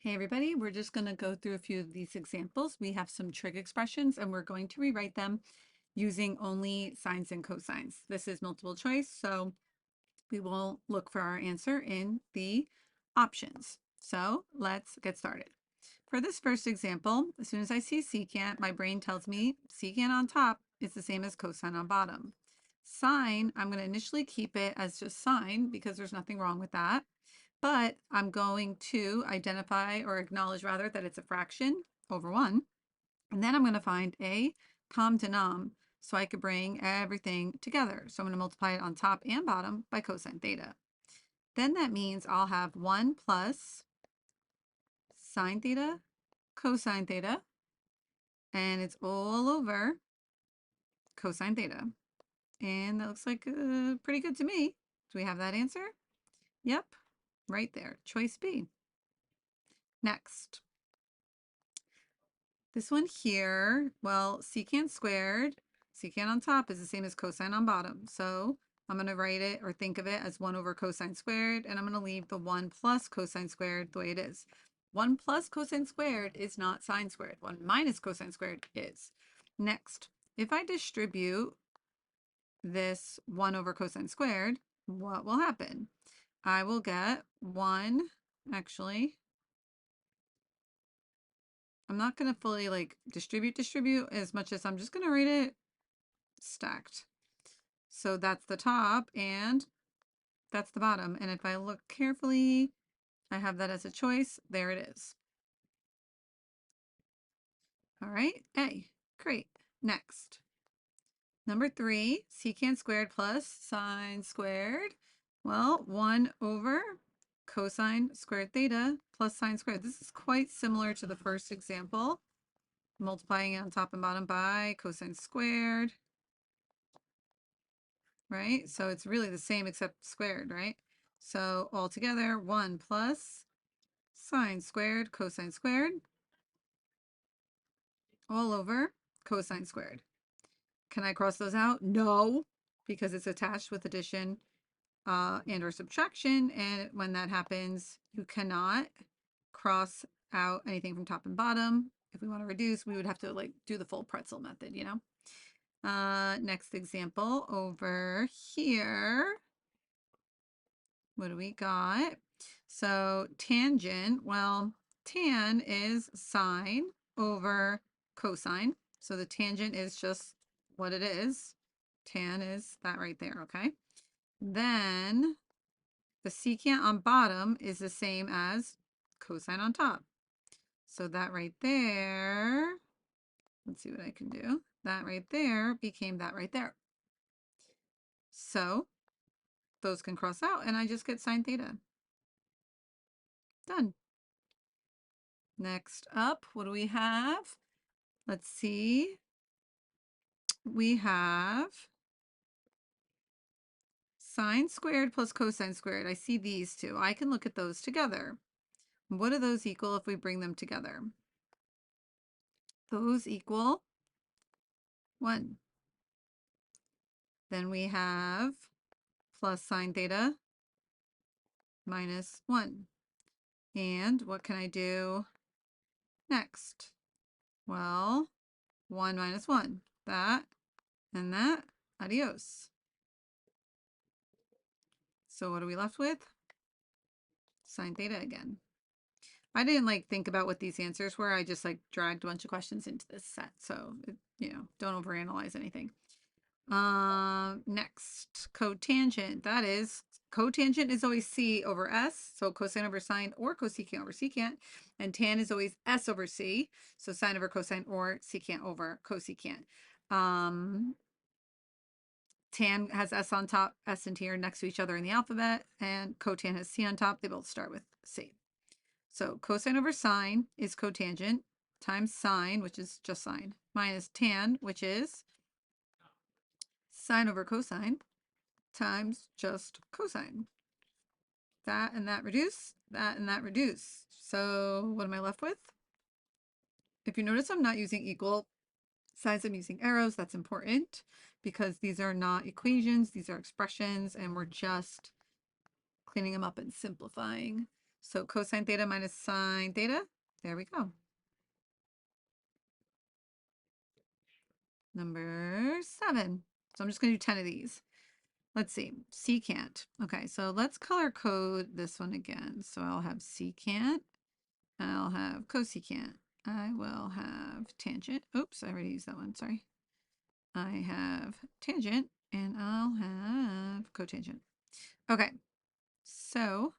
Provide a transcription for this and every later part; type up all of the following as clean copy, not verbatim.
Hey everybody, we're just going to go through a few of these examples. We have some trig expressions and we're going to rewrite them using only sines and cosines. This is multiple choice, so we will look for our answer in the options. So let's get started. For this first example, as soon as I see secant, my brain tells me secant on top is the same as cosine on bottom. Sine, I'm going to initially keep it as just sine because there's nothing wrong with that. But I'm going to identify or acknowledge rather that it's a fraction over 1. And then I'm going to find a common denom so I could bring everything together. So I'm going to multiply it on top and bottom by cosine theta. Then that means I'll have 1 plus sine theta cosine theta, and it's all over cosine theta. And that looks like pretty good to me. Do we have that answer? Yep, right there, choice B. Next. This one here, well, secant squared, secant on top is the same as cosine on bottom. So I'm going to write it or think of it as 1 over cosine squared, and I'm going to leave the 1 plus cosine squared the way it is. 1 plus cosine squared is not sine squared. 1 minus cosine squared is. Next, if I distribute this 1 over cosine squared, what will happen? I will get 1, actually, I'm not going to fully like distribute as much as I'm just going to write it stacked. So that's the top and that's the bottom. And if I look carefully, I have that as a choice. There it is. All right, A, great. Next. Number 3, secant squared plus sine squared. Well, 1 over cosine squared theta plus sine squared. This is quite similar to the first example. Multiplying it on top and bottom by cosine squared. Right? So it's really the same except squared, right? So altogether, 1 plus sine squared cosine squared all over cosine squared. Can I cross those out? No, because it's attached with addition and or subtraction. And when that happens, you cannot cross out anything from top and bottom. If we want to reduce, we would have to like do the full pretzel method, you know? Next example over here. What do we got? So tangent, well, tan is sine over cosine. So the tangent is just what it is. Tan is that right there, okay? Then the secant on bottom is the same as cosine on top. So that right there, let's see what I can do. That right there became that right there. So those can cross out and I just get sine theta. Done. Next up, what do we have? Let's see. We have sine squared plus cosine squared. I see these two. I can look at those together. What do those equal if we bring them together? Those equal 1. Then we have plus sine theta minus 1. And what can I do next? Well, 1 minus 1. That and that. Adios. So what are we left with? Sine theta again. I didn't like think about what these answers were. I just like dragged a bunch of questions into this set. So, don't overanalyze anything. Next, cotangent. That is, cotangent is always C over S. So cosine over sine or cosecant over secant. And tan is always S over C. So sine over cosine or secant over cosecant. Tan has S on top, S and T are next to each other in the alphabet, and cotan has C on top. They both start with C. So cosine over sine is cotangent times sine, which is just sine, minus tan, which is sine over cosine, times just cosine. That and that reduce, that and that reduce. So what am I left with? If you notice, I'm not using equal signs, I'm using arrows. That's important because these are not equations, these are expressions, and we're just cleaning them up and simplifying. So cosine theta minus sine theta. There we go. Number 7. So I'm just going to do 10 of these. Let's see. Secant. Okay, so let's color code this one again. So I'll have secant. I'll have cosecant. I will have tangent. Oops, I already used that one. Sorry. I have tangent, and I'll have cotangent. Okay, so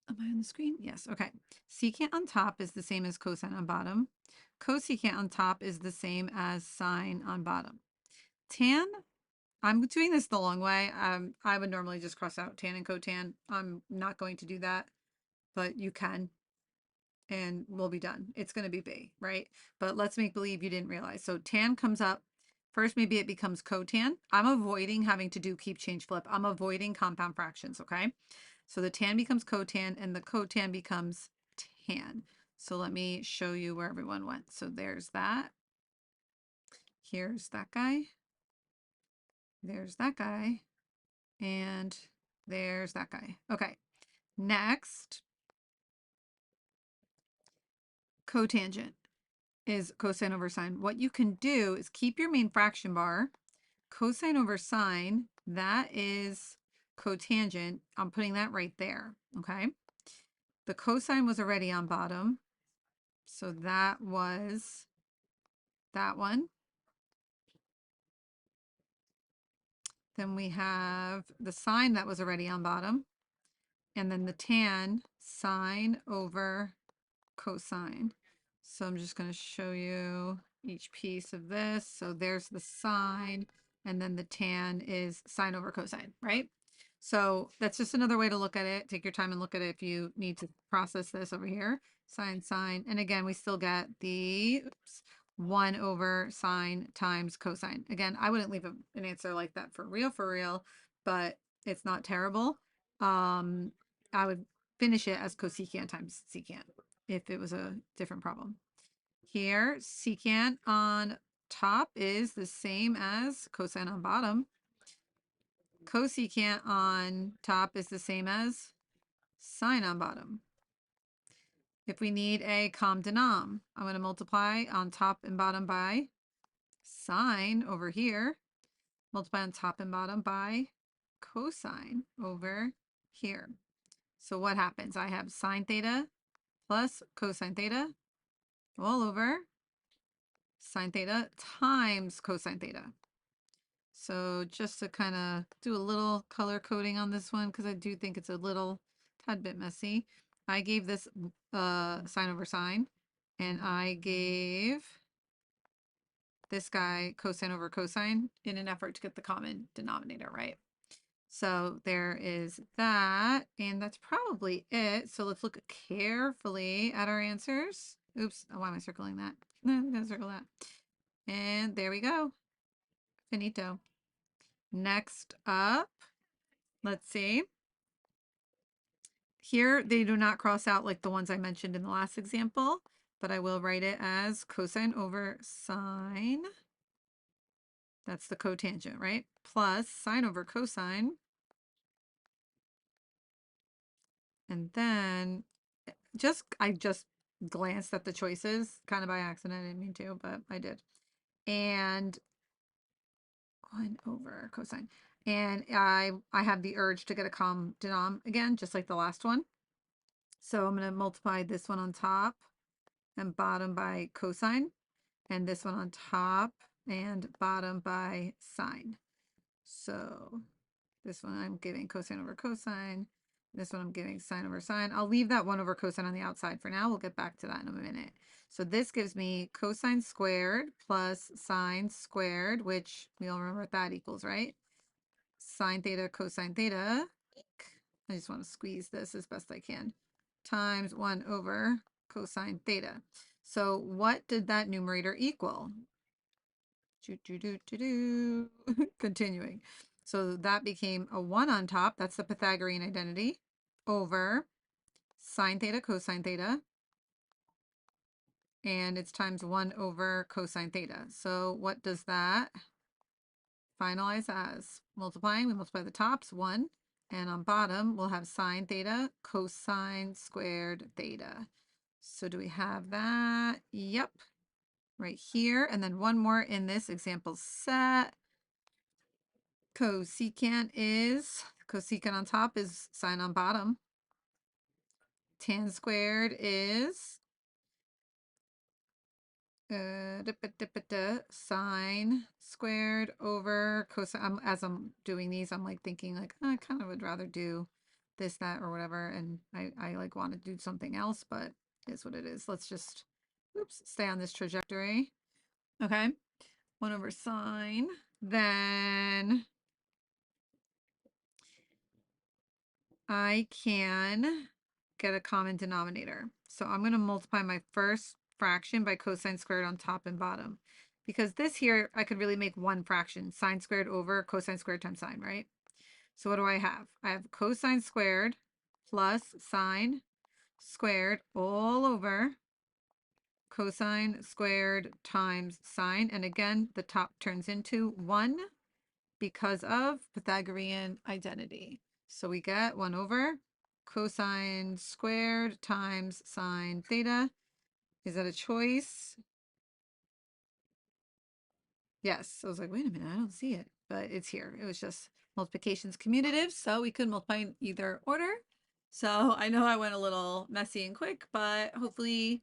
am I on the screen? Yes, okay. Secant on top is the same as cosine on bottom. Cosecant on top is the same as sine on bottom. Tan, I'm doing this the long way. I would normally just cross out tan and cotan. I'm not going to do that, but you can, and we'll be done. It's going to be B, right? But let's make believe you didn't realize. So tan comes up. First, maybe it becomes cotan. I'm avoiding having to do keep, change, flip. I'm avoiding compound fractions, okay? So the tan becomes cotan and the cotan becomes tan. So let me show you where everyone went. So there's that. Here's that guy. There's that guy. And there's that guy. Okay. Next, cotangent is cosine over sine. What you can do is keep your main fraction bar. Cosine over sine, that is cotangent. I'm putting that right there, okay? The cosine was already on bottom, so that was that one. Then we have the sine that was already on bottom, and then the tan, sine over cosine. So I'm just going to show you each piece of this. So there's the sine, and then the tan is sine over cosine, right? So that's just another way to look at it. Take your time and look at it if you need to process this over here. Sine, sine. And again, we still get the 1 over sine times cosine. Again, I wouldn't leave an answer like that for real, but it's not terrible. I would finish it as cosecant times secant if it was a different problem. Here, secant on top is the same as cosine on bottom. Cosecant on top is the same as sine on bottom. If we need a com denom, I'm going to multiply on top and bottom by sine over here. Multiply on top and bottom by cosine over here. So what happens? I have sine theta plus cosine theta all over sine theta times cosine theta. So just to kind of do a little color coding on this one, because I do think it's a little tad bit messy. I gave this sine over sine, and I gave this guy cosine over cosine in an effort to get the common denominator, right? So there is that, and that's probably it. So let's look carefully at our answers. Oops, why am I circling that? No, I'm gonna circle that. And there we go. Finito. Next up, let's see. Here, they do not cross out like the ones I mentioned in the last example, but I will write it as cosine over sine. That's the cotangent, right? Plus sine over cosine. And then I just glanced at the choices kind of by accident. I didn't mean to, but I did. And 1 over cosine. And I have the urge to get a com denom again, just like the last one. So I'm going to multiply this one on top and bottom by cosine, and this one on top and bottom by sine. So this one I'm giving cosine over cosine. This one I'm giving sine over sine. I'll leave that 1 over cosine on the outside for now. We'll get back to that in a minute. So this gives me cosine squared plus sine squared, which we all remember what that equals, right? Sine theta cosine theta. I just want to squeeze this as best I can. Times 1 over cosine theta. So what did that numerator equal? Continuing. So that became a 1 on top. That's the Pythagorean identity over sine theta cosine theta. And it's times 1 over cosine theta. So what does that finalize as multiplying. We multiply the tops, 1. And on bottom, we'll have sine theta, cosine squared theta. So do we have that? Yep, right here. And then one more in this example set. Cosecant on top is sine on bottom. Tan squared is sine squared over cosine. As I'm doing these, I'm like thinking like, oh, I kind of would rather do this, that, or whatever. And I like want to do something else, but it's what it is. Let's just, oops, stay on this trajectory. Okay. 1 over sine. Then I can get a common denominator. So I'm going to multiply my first fraction by cosine squared on top and bottom. Because this here, I could really make one fraction, sine squared over cosine squared times sine, right? So what do I have? I have cosine squared plus sine squared all over cosine squared times sine. And again, the top turns into 1 because of Pythagorean identity. So we get 1 over cosine squared times sine theta. Is that a choice? Yes. I was like, wait a minute, I don't see it, but it's here. It was just multiplication's commutative, so we could multiply in either order. So I know I went a little messy and quick, but hopefully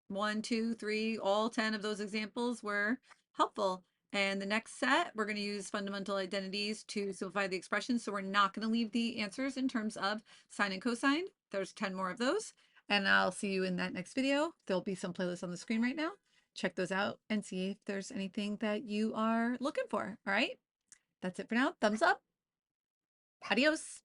1, 2, 3, all 10 of those examples were helpful. And the next set, we're going to use fundamental identities to simplify the expression. So we're not going to leave the answers in terms of sine and cosine. There's 10 more of those. And I'll see you in that next video. There'll be some playlists on the screen right now. Check those out and see if there's anything that you are looking for. All right. That's it for now. Thumbs up. Adios.